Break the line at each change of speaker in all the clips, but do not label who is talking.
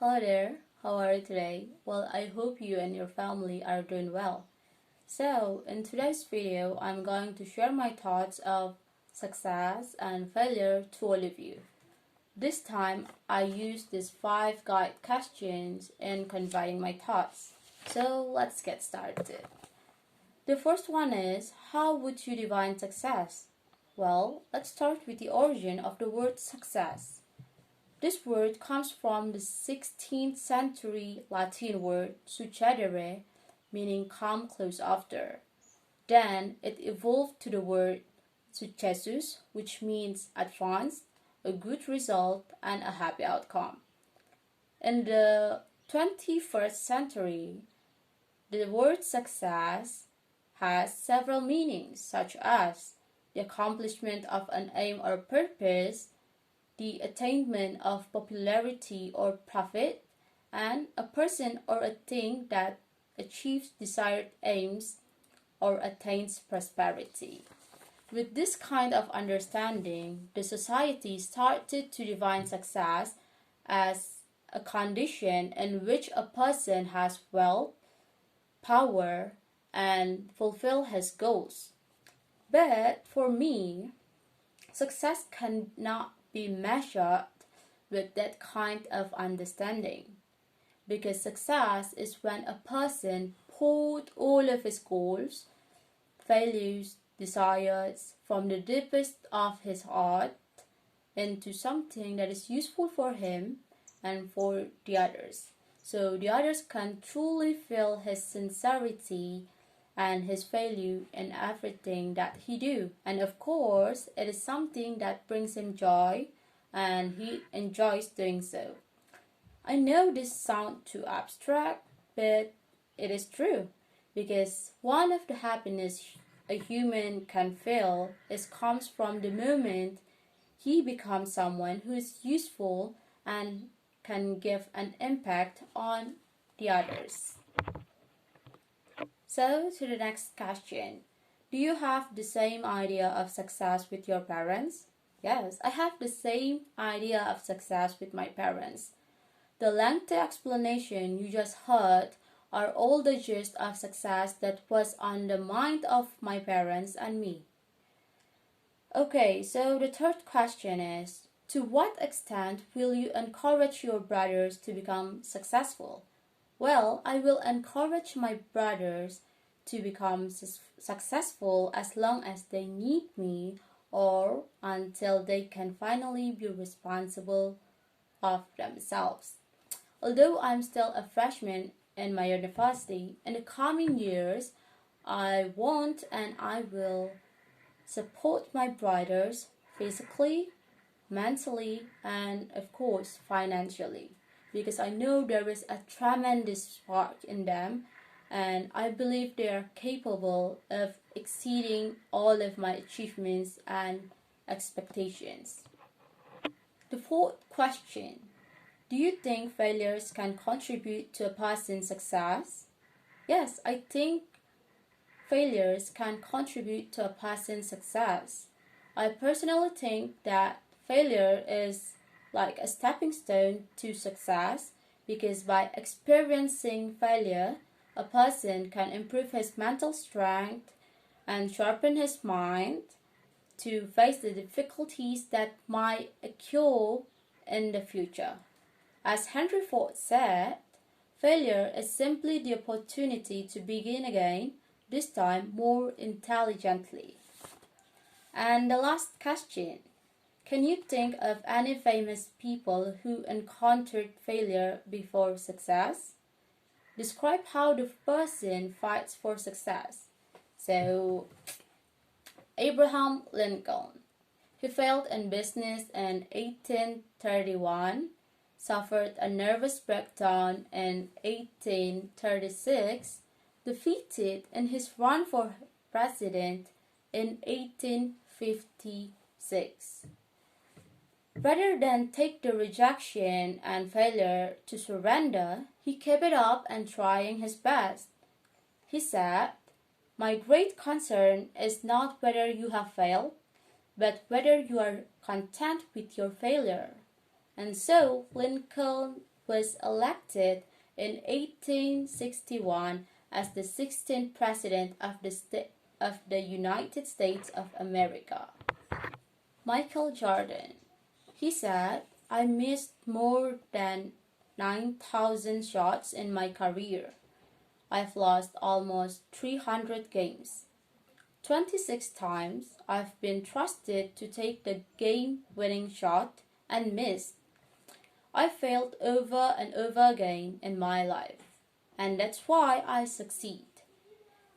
Hello there, how are you today? Well, I hope you and your family are doing well. So, in today's video, I'm going to share my thoughts of success and failure to all of you. This time, I use these 5 guide questions in conveying my thoughts. So, let's get started. The first one is, how would you define success? Well, let's start with the origin of the word success. This word comes from the 16th century Latin word succedere, meaning come close after. Then it evolved to the word successus, which means advance, a good result, and a happy outcome. In the 21st century, the word success has several meanings, such as the accomplishment of an aim or purpose, the attainment of popularity or profit, and a person or a thing that achieves desired aims or attains prosperity. With this kind of understanding, the society started to define success as a condition in which a person has wealth, power, and fulfill his goals. But for me, success cannot be measured with that kind of understanding, because success is when a person put all of his goals, values, desires from the deepest of his heart into something that is useful for him and for the others, so the others can truly feel his sincerity and his value in everything that he do. And of course, it is something that brings him joy and he enjoys doing so. I know this sounds too abstract, but it is true, because one of the happiness a human can feel comes from the moment he becomes someone who is useful and can give an impact on the others. So, to the next question. Do you have the same idea of success with your parents? Yes, I have the same idea of success with my parents. The lengthy explanation you just heard are all the gist of success that was on the mind of my parents and me. Okay, so the third question is, to what extent will you encourage your brothers to become successful? Well, I will encourage my brothers to become successful as long as they need me or until they can finally be responsible of themselves. Although I'm still a freshman in my university, in the coming years, I want and I will support my brothers physically, mentally, and of course financially, because I know there is a tremendous spark in them and I believe they are capable of exceeding all of my achievements and expectations. The fourth question, do you think failures can contribute to a person's success? Yes, I think failures can contribute to a person's success. I personally think that failure is like a stepping stone to success, because by experiencing failure, a person can improve his mental strength and sharpen his mind to face the difficulties that might occur in the future. As Henry Ford said, failure is simply the opportunity to begin again, this time more intelligently. And the last question, can you think of any famous people who encountered failure before success? Describe how the person fights for success. So, Abraham Lincoln. He failed in business in 1831, suffered a nervous breakdown in 1836, defeated in his run for president in 1856. Rather than take the rejection and failure to surrender, he kept it up and trying his best. He said, "My great concern is not whether you have failed, but whether you are content with your failure." And so Lincoln was elected in 1861 as the 16th President of the United States of America. Michael Jordan. He said, I missed more than 9,000 shots in my career. I've lost almost 300 games. 26 times I've been trusted to take the game-winning shot and missed. I failed over and over again in my life, and that's why I succeed.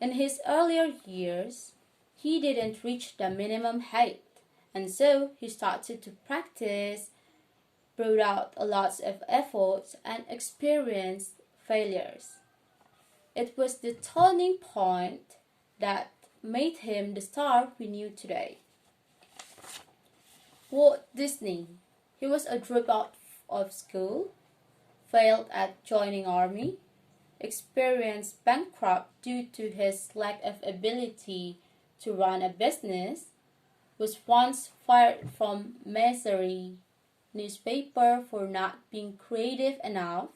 In his earlier years, he didn't reach the minimum height, and so he started to practice, brought out a lot of efforts, and experienced failures. It was the turning point that made him the star we knew today. Walt Disney. He was a dropout of school, failed at joining army, experienced bankrupt due to his lack of ability to run a business, was once fired from Missouri newspaper for not being creative enough,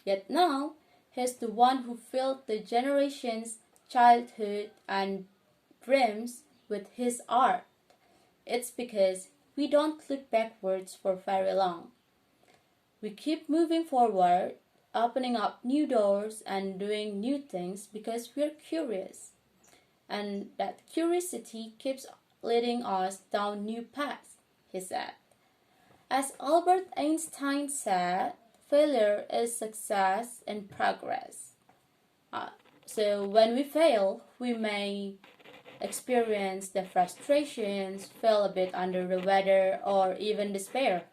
yet now he's the one who filled the generation's childhood and dreams with his art. It's because we don't look backwards for very long. We keep moving forward, opening up new doors and doing new things because we're curious. And that curiosity keeps leading us down new paths, he said. As Albert Einstein said, failure is success in progress. So when we fail, we may experience the frustrations, feel a bit under the weather, or even despair.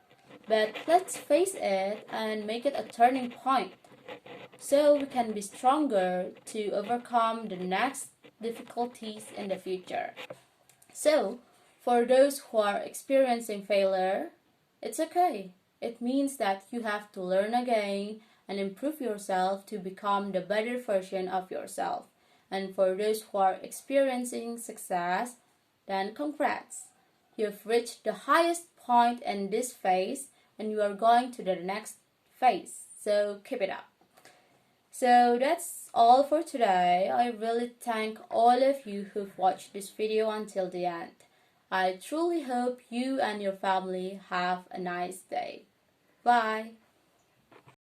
But let's face it and make it a turning point so we can be stronger to overcome the next difficulties in the future. So, for those who are experiencing failure, it's okay. It means that you have to learn again and improve yourself to become the better version of yourself. And for those who are experiencing success, then congrats. You've reached the highest point in this phase and you are going to the next phase. So keep it up. So that's all for today. I really thank all of you who've watched this video until the end. I truly hope you and your family have a nice day. Bye.